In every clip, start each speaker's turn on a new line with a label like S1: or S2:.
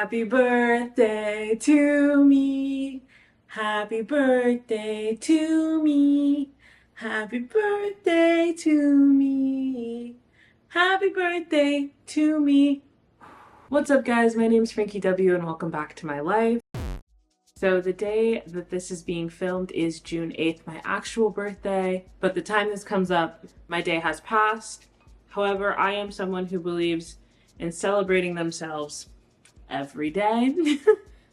S1: Happy birthday to me. Happy birthday to me. Happy birthday to me. Happy birthday to me. What's up, guys? My name is Frankie W, and welcome back to my life. So the day that this is being filmed is June 8th, my actual birthday. But the time this comes up, my day has passed. However, I am someone who believes in celebrating themselves every day.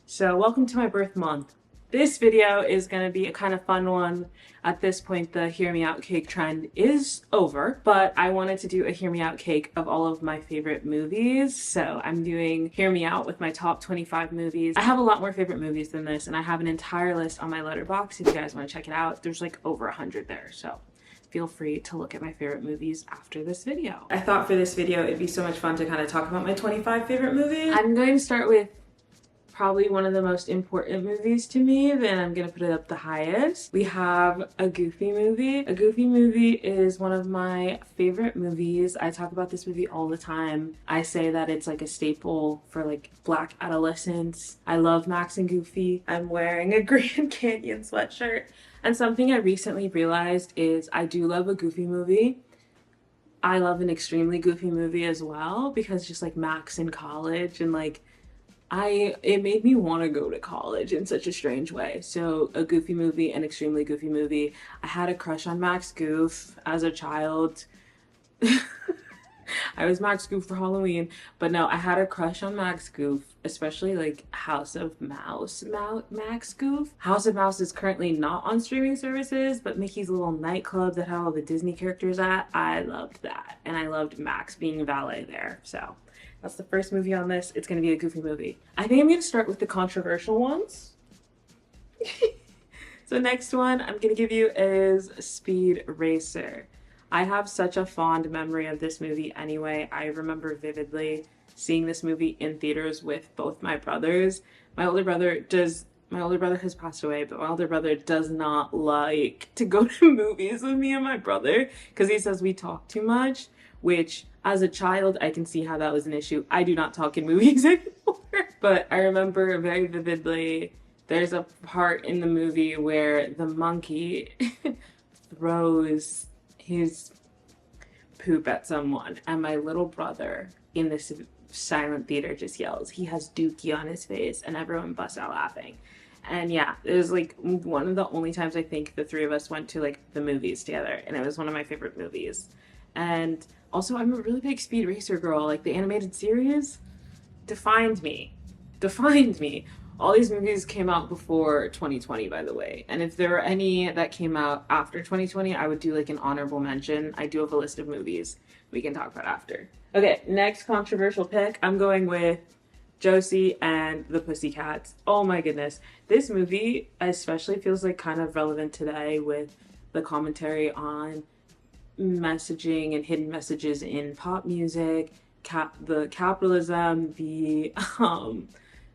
S1: So welcome to my birth month. This video is going to be a kind of fun one. At this point, the Hear Me Out cake trend is over, but I wanted to do a Hear Me Out cake of all of my favorite movies. So I'm doing Hear Me Out with my top 25 movies. I have a lot more favorite movies than this, and I have an entire list on my letterboxd if you guys want to check it out. There's like over 100 there, so feel free to look at my favorite movies after this video. I thought for this video it'd be so much fun to kind of talk about my 25 favorite movies. I'm going to start with probably one of the most important movies to me, then I'm gonna put it up the highest. We have a Goofy movie. A Goofy movie is one of my favorite movies. I talk about this movie all the time. I say that it's like a staple for like Black adolescents. I love Max and Goofy. I'm wearing a Grand Canyon sweatshirt. And something I recently realized is I do love a Goofy movie. I love an extremely Goofy movie as well, because just like Max in college and like it made me want to go to college in such a strange way. So a Goofy movie, an extremely Goofy movie. I had a crush on Max Goof as a child. I was Max Goof for Halloween, but no, I had a crush on Max Goof, especially like House of Mouse Max Goof. House of Mouse is currently not on streaming services, but Mickey's little nightclub that had all the Disney characters at, I loved that. And I loved Max being a valet there, so that's the first movie on this. It's going to be a Goofy movie. I think I'm going to start with the controversial ones. So next one I'm going to give you is Speed Racer. I have such a fond memory of this movie anyway. I remember vividly seeing this movie in theaters with both my brothers. My older brother has passed away, but my older brother does not like to go to movies with me and my brother because he says we talk too much, which as a child, I can see how that was an issue. I do not talk in movies anymore. But I remember very vividly, there's a part in the movie where the monkey throws his poop at someone, and my little brother in this silent theater just yells, "He has dookie on his face," and everyone busts out laughing. And yeah, it was like one of the only times I think the three of us went to like the movies together, and it was one of my favorite movies. And also, I'm a really big Speed Racer girl. Like, the animated series defined me. All these movies came out before 2020, by the way. And if there were any that came out after 2020, I would do like an honorable mention. I do have a list of movies we can talk about after. Okay, next controversial pick. I'm going with Josie and the Pussycats. Oh my goodness. This movie especially feels like kind of relevant today with the commentary on messaging and hidden messages in pop music, the capitalism, the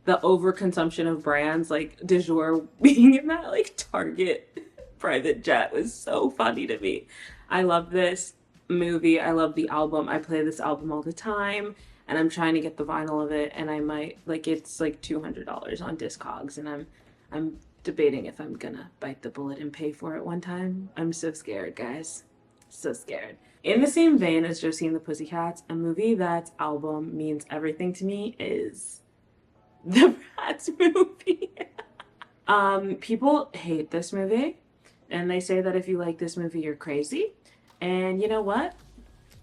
S1: overconsumption of brands, like du jour being in that like Target private jet was so funny to me. I love this movie. I love the album. I play this album all the time, and I'm trying to get the vinyl of it, and I might like it's like $200 on Discogs, and I'm debating if I'm gonna bite the bullet and pay for it one time. I'm so scared, guys. So scared. In the same vein as Josie and the Pussycats, a movie that's album means everything to me is the Bratz movie. People hate this movie, and they say that if you like this movie, you're crazy. And you know what?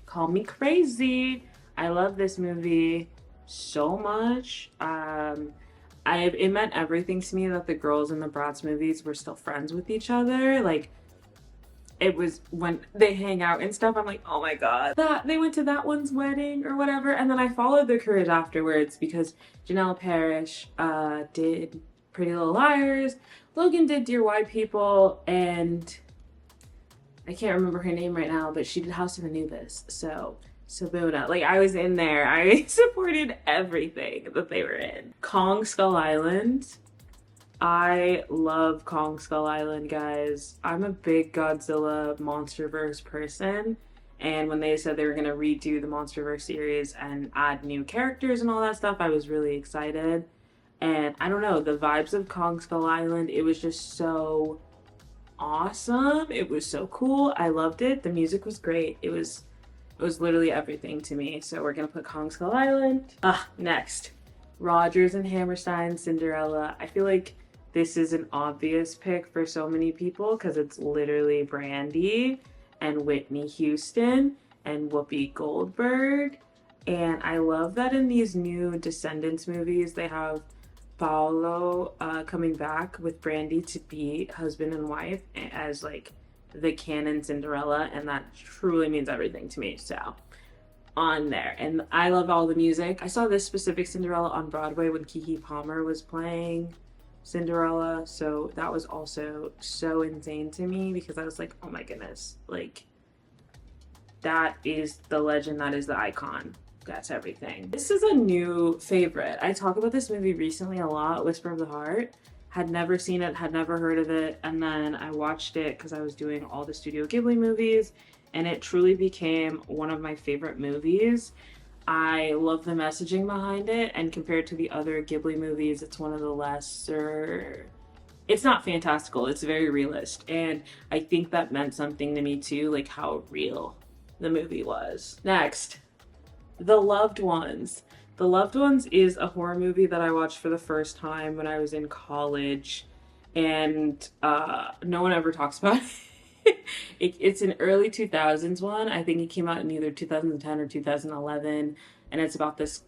S1: Call me crazy. I love this movie so much. It meant everything to me that the girls in the Bratz movies were still friends with each other. Like, it was when they hang out and stuff, I'm like, oh my god, that they went to that one's wedding or whatever. And then I followed their careers afterwards because Janelle Parrish did Pretty Little Liars, Logan did Dear White People, and I can't remember her name right now, but she did House of Anubis. So Sabuna, like I was in there. I supported everything that they were in. Kong Skull Island. I love Kong Skull Island, guys. I'm a big Godzilla MonsterVerse person, And when they said they were going to redo the MonsterVerse series and add new characters and all that stuff, I was really excited. And I don't know, the vibes of Kong Skull Island, it was just so awesome. It was so cool. I loved it. The music was great. It was literally everything to me. So we're gonna put Kong Skull Island. Next. Rodgers and Hammerstein, Cinderella. I feel like this is an obvious pick for so many people because it's literally Brandy and Whitney Houston and Whoopi Goldberg. And I love that in these new Descendants movies, they have Paolo coming back with Brandy to be husband and wife as like the canon Cinderella, and that truly means everything to me. So on there, and I love all the music. I saw this specific Cinderella on Broadway when Keke Palmer was playing Cinderella, so that was also so insane to me because I was like, oh my goodness, like that is the legend, that is the icon. That's everything. This is a new favorite. I talk about this movie recently a lot, Whisper of the Heart. Had never seen it, had never heard of it, and then I watched it because I was doing all the Studio Ghibli movies, and it truly became one of my favorite movies. I love the messaging behind it, and compared to the other Ghibli movies, it's one of the lesser... It's not fantastical, it's very realist, and I think that meant something to me too, like how real the movie was. Next. The Loved Ones. The Loved Ones is a horror movie that I watched for the first time when I was in college, and no one ever talks about it. It's an early 2000s one. I think it came out in either 2010 or 2011, and it's about this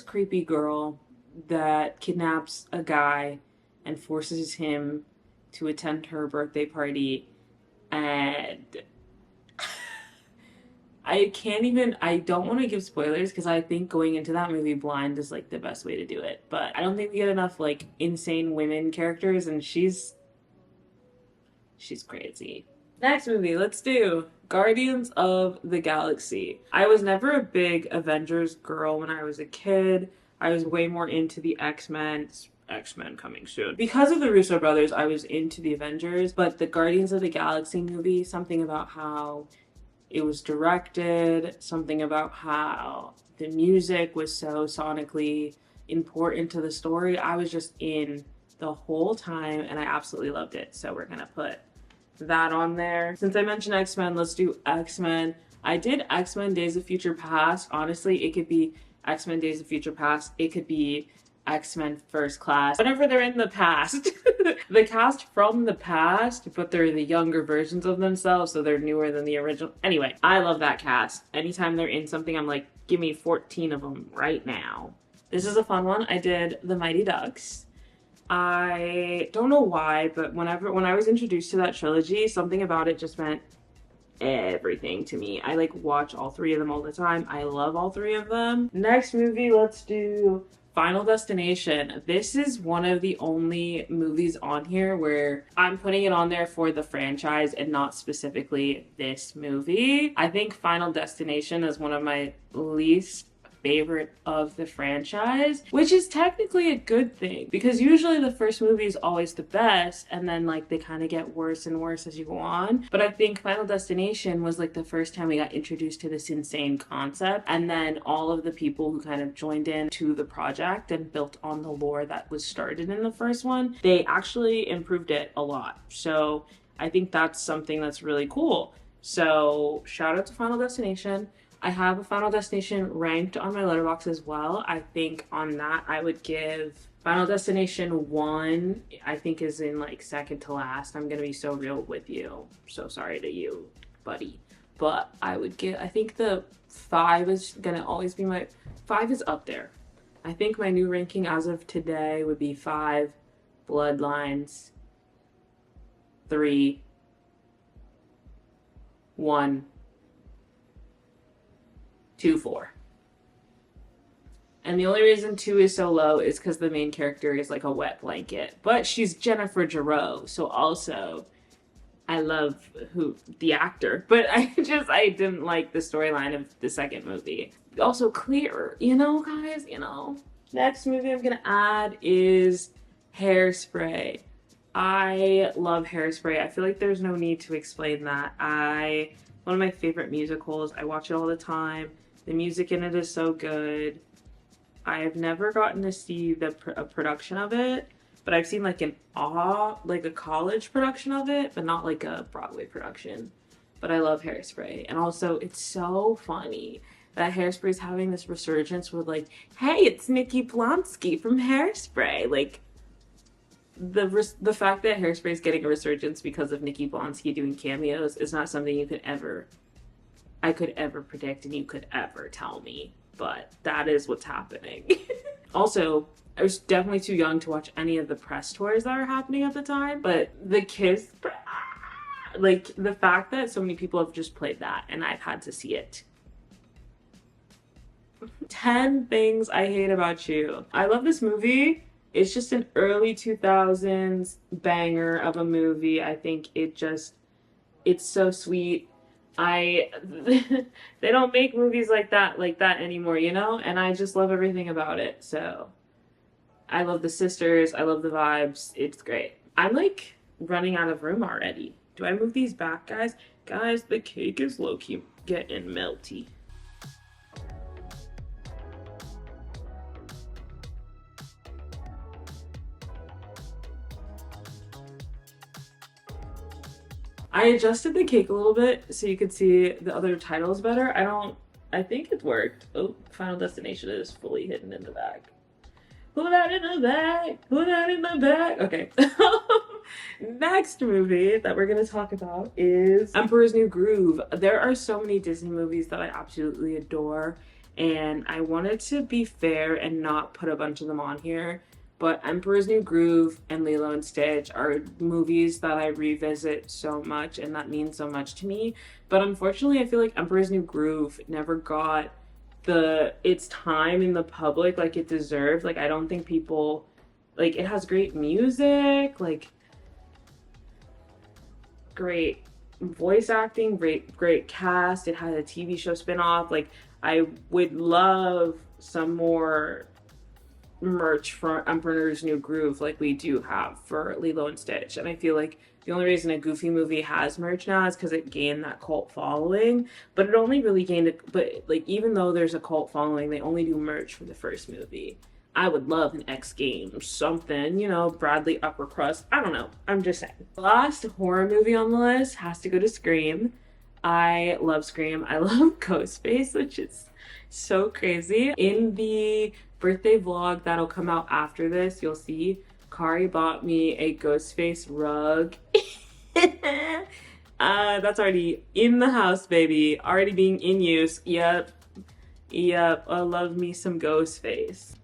S1: creepy girl that kidnaps a guy and forces him to attend her birthday party, and I don't want to give spoilers because I think going into that movie blind is like the best way to do it. But I don't think we get enough like insane women characters, and she's crazy. Next movie, let's do Guardians of the Galaxy. I was never a big Avengers girl when I was a kid. I was way more into the X-Men. X-Men coming soon. Because of the Russo brothers, I was into the Avengers, but the Guardians of the Galaxy movie, something about how it was directed, something about how the music was so sonically important to the story. I was just in the whole time and I absolutely loved it. So we're gonna put that on there. Since I mentioned X-Men, let's do X-Men. I did X-Men Days of Future Past. Honestly, it could be X-Men Days of Future Past. It could be X-Men First Class. Whenever they're in the past. The cast from the past, but they're the younger versions of themselves, so they're newer than the original. Anyway, I love that cast. Anytime they're in something, I'm like, give me 14 of them right now. This is a fun one. I did The Mighty Ducks. I don't know why, but when I was introduced to that trilogy, something about it just meant everything to me. I like watch all three of them all the time. I love all three of them. Next movie, let's do Final Destination. This is one of the only movies on here where I'm putting it on there for the franchise and not specifically this movie. I think Final Destination is one of my least favorite of the franchise, which is technically a good thing because usually the first movie is always the best and then like they kind of get worse and worse as you go on. But I think Final Destination was like the first time we got introduced to this insane concept, and then all of the people who kind of joined in to the project and built on the lore that was started in the first one, they actually improved it a lot. So I think that's something that's really cool. So shout out to Final Destination. I have a Final Destination ranked on my letterboxd as well. I think on that I would give Final Destination 1, I think is in like second to last. I'm gonna be so real with you. So sorry to you, buddy. But I think the 5 is gonna always be 5 is up there. I think my new ranking as of today would be 5, Bloodlines, 3, 1, 2, 4. And the only reason 2 is so low is because the main character is like a wet blanket. But she's Jennifer Jarreau, so also I love the actor. But I didn't like the storyline of the second movie. Also clear, guys, Next movie I'm gonna add is Hairspray. I love Hairspray. I feel like there's no need to explain that. One of my favorite musicals. I watch it all the time. The music in it is so good. I've never gotten to see a production of it, but I've seen like like a college production of it, but not like a Broadway production. But I love Hairspray, and also it's so funny that Hairspray is having this resurgence with like, hey, it's Nikki Blonsky from Hairspray. Like the fact that Hairspray is getting a resurgence because of Nikki Blonsky doing cameos is not something I could ever predict, and you could ever tell me. But that is what's happening. Also, I was definitely too young to watch any of the press tours that were happening at the time. But the Kiss, like the fact that so many people have just played that and I've had to see it. 10 things I hate about you. I love this movie. It's just an early 2000s banger of a movie. I think it's so sweet. They don't make movies like that anymore, you know? And I just love everything about it. So I love the sisters. I love the vibes. It's great. I'm like running out of room already. Do I move these back, guys? Guys, the cake is low-key getting melty. I adjusted the cake a little bit so you could see the other titles better. I think it worked. Oh, Final Destination is fully hidden in the bag. Put that in the bag. Put that in the bag. Okay. Next movie that we're going to talk about is Emperor's New Groove. There are so many Disney movies that I absolutely adore, and I wanted to be fair and not put a bunch of them on here. But Emperor's New Groove and Lilo and Stitch are movies that I revisit so much, and that means so much to me. But unfortunately, I feel like Emperor's New Groove never got its time in the public like it deserved. Like, I don't think people, like, it has great music, like great voice acting, great cast. It had a TV show spinoff. Like, I would love some more merch for Emperor's New Groove like we do have for Lilo and Stitch. And I feel like the only reason a Goofy movie has merch now is because it gained that cult following. But it only really gained it. But like, even though there's a cult following, they only do merch for the first movie. I would love an X Games, something, you know, Bradley Upper Crust. I don't know. I'm just saying. The last horror movie on the list has to go to Scream. I love Scream. I love Ghostface, which is so crazy. In the birthday vlog that'll come out after this, you'll see Kari bought me a Ghostface rug. That's already in the house, baby. Already being in use. Yep. I love me some Ghostface.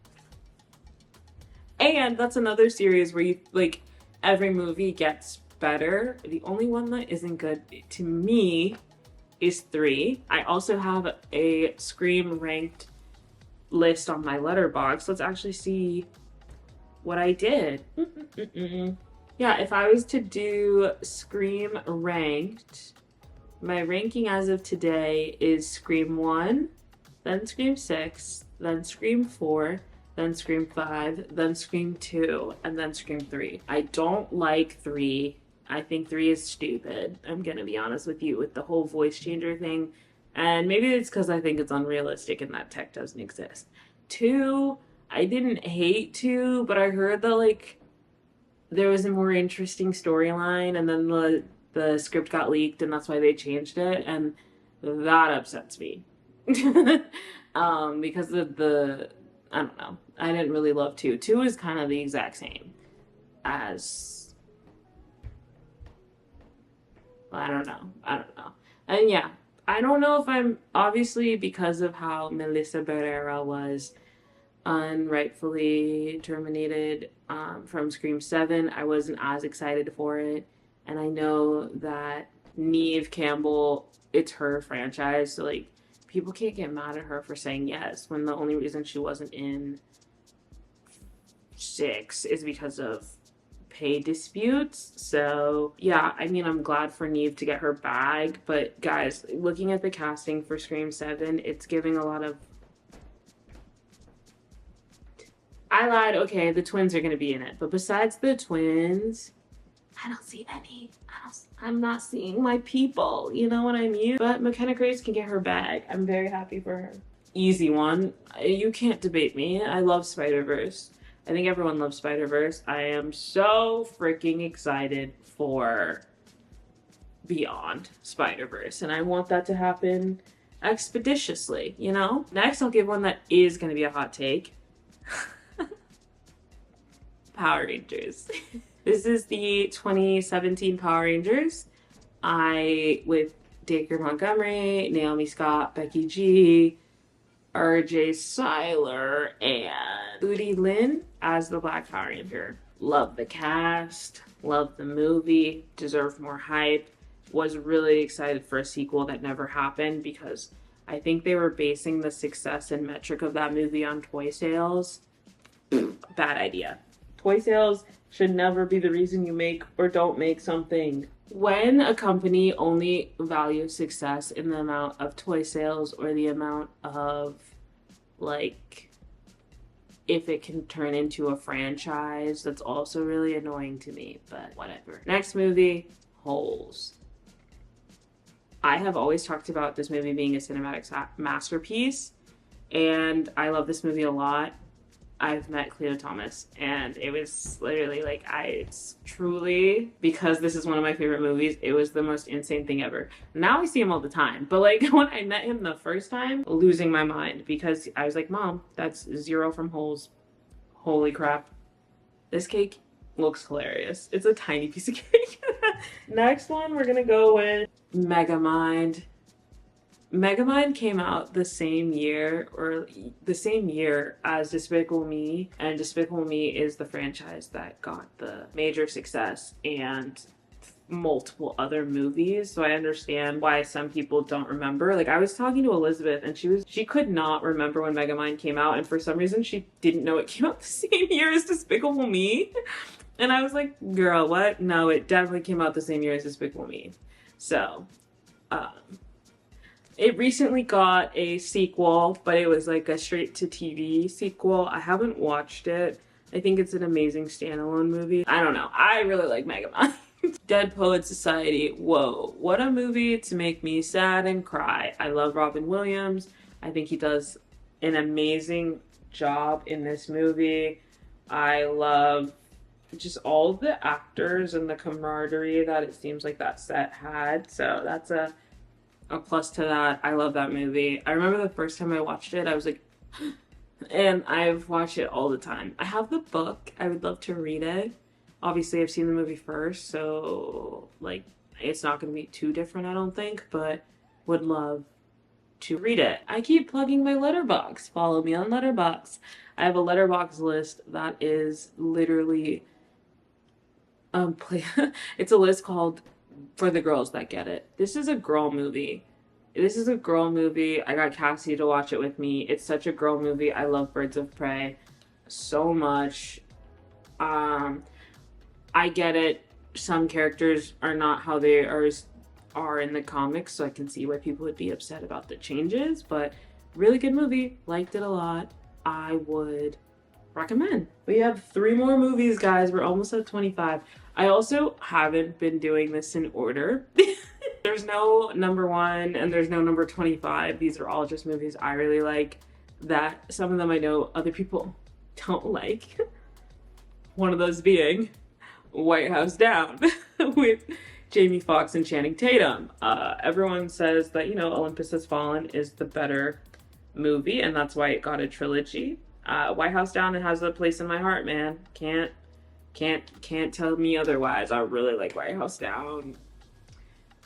S1: And that's another series where you, like, every movie gets better. The only one that isn't good to me is 3. I also have a Scream ranked list on my letterboxd. Let's actually see what I did. Yeah, if I was to do Scream ranked, my ranking as of today is Scream 1, then Scream 6, then Scream 4, then Scream 5, then Scream 2, and then Scream 3. I don't like 3. I think 3 is stupid. I'm gonna be honest with you with the whole voice changer thing. And maybe it's because I think it's unrealistic and that tech doesn't exist. 2, I didn't hate 2, but I heard that, like, there was a more interesting storyline, and then the script got leaked, and that's why they changed it, and that upsets me. Because of I don't know. I didn't really love 2. 2 is kind of the exact same as, I don't know. And yeah, I don't know if I'm, obviously because of how Melissa Barrera was unrightfully terminated from Scream 7, I wasn't as excited for it. And I know that Neve Campbell, it's her franchise, so like, people can't get mad at her for saying yes when the only reason she wasn't in 6 is because of pay disputes. So yeah, I mean, I'm glad for Neve to get her bag, but guys, looking at the casting for Scream 7, it's giving a lot of, I lied, okay, the twins are gonna be in it, but besides the twins, I don't see any. I'm not seeing my people. You know what I mean? But McKenna Grace can get her bag. I'm very happy for her. Easy one. You can't debate me. I love Spider-Verse. I think everyone loves Spider-Verse. I am so freaking excited for Beyond Spider-Verse, and I want that to happen expeditiously, you know? Next, I'll give one that is going to be a hot take. Power Rangers. This is the 2017 Power Rangers. With Dacre Montgomery, Naomi Scott, Becky G, RJ Seiler, and Udi Lin as the Black Power Ranger. Love the cast, love the movie, deserved more hype. Was really excited for a sequel that never happened because I think they were basing the success and metric of that movie on toy sales. Bad idea. Toy sales should never be the reason you make or don't make something. When a company only values success in the amount of toy sales or the amount of, like, if it can turn into a franchise, that's also really annoying to me, but whatever. Next movie, Holes. I have always talked about this movie being a cinematic masterpiece, and I love this movie a lot. I've met Cleo Thomas, and it was literally like, it's truly, because this is one of my favorite movies, it was the most insane thing ever. Now I see him all the time, but like when I met him the first time, losing my mind because I was like, Mom, that's Zero from Holes. Holy crap. This cake looks hilarious. It's a tiny piece of cake. Next one, we're gonna go with Megamind. Megamind came out the same year as Despicable Me, and Despicable Me is the franchise that got the major success and multiple other movies, so I understand why some people don't remember. Like, I was talking to Elizabeth and she could not remember when Megamind came out, and for some reason she didn't know it came out the same year as Despicable Me. And I was like, girl, what? No, it definitely came out the same year as Despicable Me. So, it recently got a sequel, but it was like a straight-to-TV sequel. I haven't watched it. I think it's an amazing standalone movie. I don't know. I really like Megamind. Dead Poet Society. Whoa, what a movie to make me sad and cry. I love Robin Williams. I think he does an amazing job in this movie. I love just all the actors and the camaraderie that it seems like that set had. So that's a plus to that. I love that movie. I remember the first time I watched it, I was like, and I've watched it all the time. I have the book. I would love to read it. Obviously, I've seen the movie first, so like it's not going to be too different, I don't think, but would love to read it. I keep plugging my Letterboxd. Follow me on Letterboxd. I have a Letterboxd list that is literally it's a list called For the Girls That Get It. This is a girl movie. I got Cassie to watch it with me. It's such a girl movie. I love Birds of Prey so much. I get it. Some characters are not how they are in the comics, so I can see why people would be upset about the changes, but really good movie. Liked it a lot. I would recommend. We have 3 more movies, guys. We're almost at 25. I also haven't been doing this in order. There's no number 1 and there's no number 25. These are all just movies I really like that some of them I know other people don't like. One of those being White House Down with Jamie Foxx and Channing Tatum. Everyone says that, you know, Olympus Has Fallen is the better movie, and that's why it got a trilogy. White House Down, it has a place in my heart, man. Can't tell me otherwise. I really like White House Down.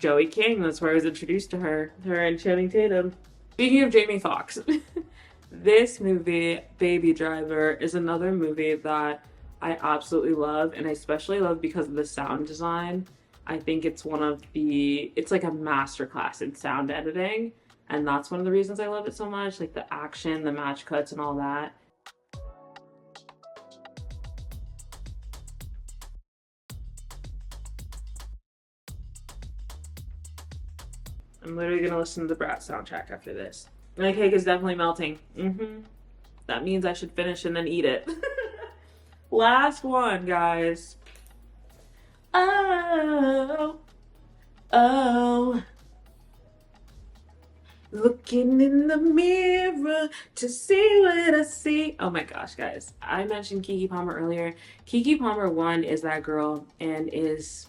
S1: Joey King, that's where I was introduced to her and Channing Tatum. Speaking of Jamie Foxx, this movie, Baby Driver, is another movie that I absolutely love, and I especially love because of the sound design. I think it's like a masterclass in sound editing, and that's one of the reasons I love it so much, like the action, the match cuts, and all that. I'm literally gonna listen to the Bratz soundtrack after this. My cake is definitely melting. That means I should finish and then eat it. Last one, guys. Oh, oh. Looking in the mirror to see what I see. Oh my gosh, guys. I mentioned Keke Palmer earlier. Keke Palmer, one, is that girl and is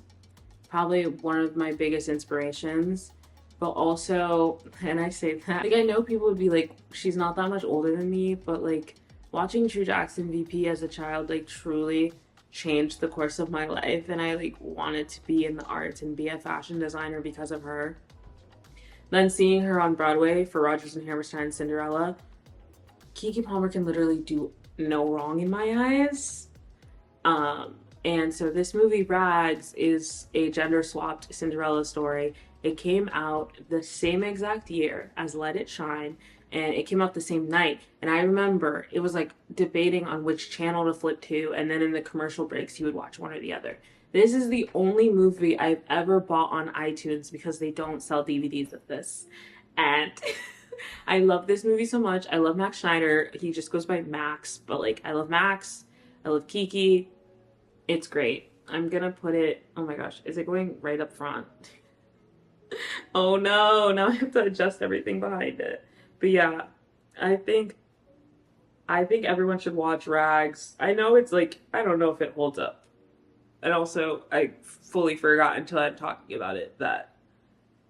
S1: probably one of my biggest inspirations. But also, and I say that, like, I know people would be like, she's not that much older than me, but like, watching True Jackson VP as a child, like, truly changed the course of my life. And I, like, wanted to be in the arts and be a fashion designer because of her. Then seeing her on Broadway for Rodgers and Hammerstein's Cinderella, Keke Palmer can literally do no wrong in my eyes. And so this movie, Rags, is a gender-swapped Cinderella story. It came out the same exact year as Let It Shine, and it came out the same night. And I remember it was like debating on which channel to flip to, and then in the commercial breaks, you would watch one or the other. This is the only movie I've ever bought on iTunes because they don't sell DVDs of this. And I love this movie so much. I love Max Schneider. He just goes by Max, but like, I love Max. I love Keke. It's great. I'm gonna put it, oh my gosh, is it going right up front? Oh no, now I have to adjust everything behind it. But yeah, I think everyone should watch Rags. I know it's like, I don't know if it holds up. And also, I fully forgot until I'm talking about it that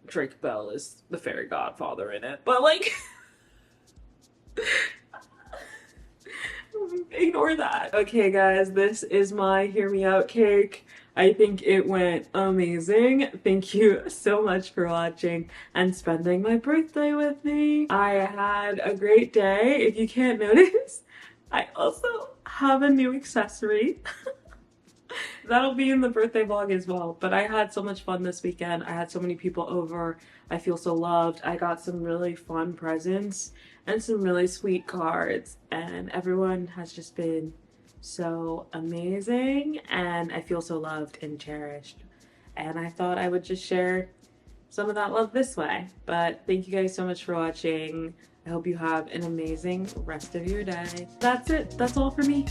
S1: Drake Bell is the fairy godfather in it. But like, ignore that. Okay, guys, this is my Hear Me Out cake. I think it went amazing. Thank you so much for watching and spending my birthday with me. I had a great day. If you can't notice, I also have a new accessory. That'll be in the birthday vlog as well. But I had so much fun this weekend. I had so many people over. I feel so loved. I got some really fun presents and some really sweet cards. And everyone has just been so amazing. And I feel so loved and cherished. And I thought I would just share some of that love this way. But thank you guys so much for watching. I hope you have an amazing rest of your day. That's it. That's all for me.